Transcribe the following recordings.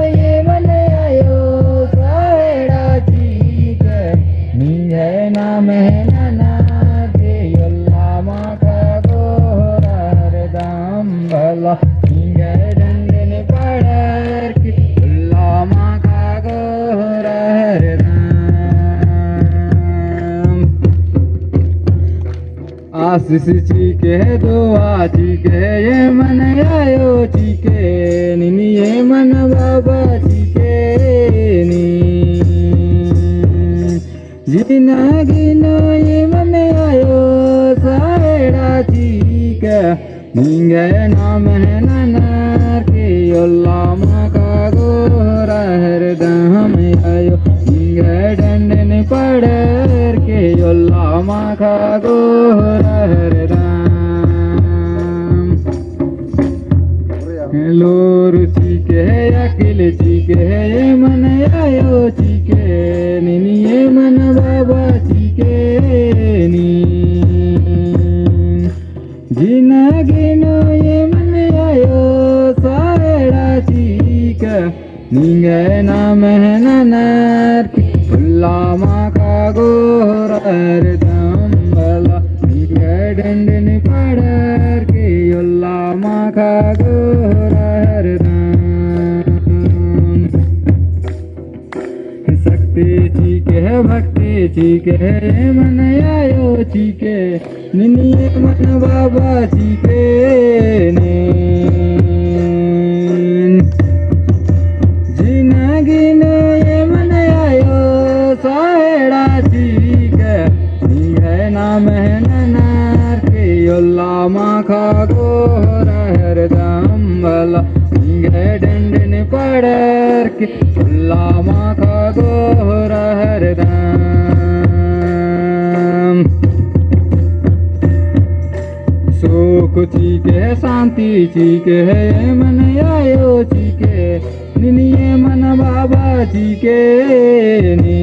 ये मन आयो साड़ा चीक नींगे नाम है नाना के योल्ला माखा गोरा हरदम भला नींगे डंडन पड़र की योल्ला माखा गोरा हरदम आशीष चीके दुआ चीके ये मन आयो चीके निनी ये मन बाबा चीके नी जिंदगी नो ये मन आयो साड़ा चीके नींगे नाम है नाना के योल्ला माखा गोरा हरदम आयो नींगे डंडन पड़र के योल्ला माखा गोरा हरदम लोर चीके अकिल चीके ये मन आयो चीके निनी ये मन बाबा चीके नी जिंदगी नो ये मन आयो साड़ा चीक नींगे नाम है नाना योल्ला माखा गोरा हरदम भला नींगे डंडन पड़र के योल्ला माखा गोरा हरदम शक्ति चीके भक्ति चीके मन आयो चीके निनी मन बाबा चीके ने जिंदगी ने ये मन आयो साड़ा चीके नींगे नाम है नाना के योल्ला माखा गोरा हरदम भला नींगे डंडन पड़र के योल्ला माखा गोरा हरदम सुख चीके शांति चीके मन आयो चीके निनी ये मन बाबा चीके नी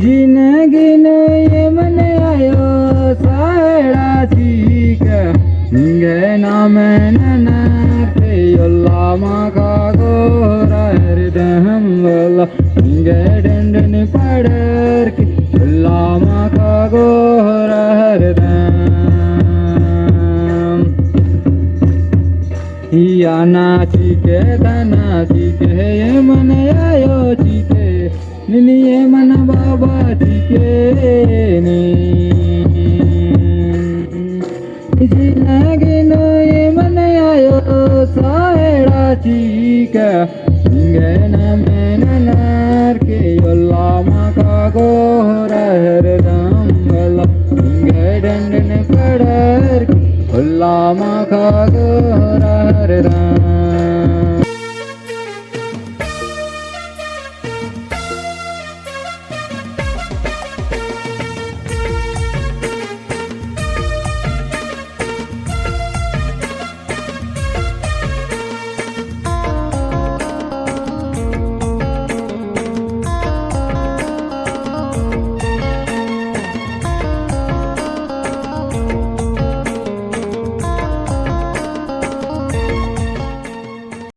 जिंदगी नो ये मन आयो साड़ा चीक नींगे नाम है नाना के योल्ला माखा गोरा हरदम भला नींगे डंडन पड़र के योल्ला माखा गोरा हरदम हिया नाचीके दाना चीके ये मन आयो चीके निनी ये मन बाबा चीके नी जिंदगी नो ये मन आयो साड़ा चीके नींगे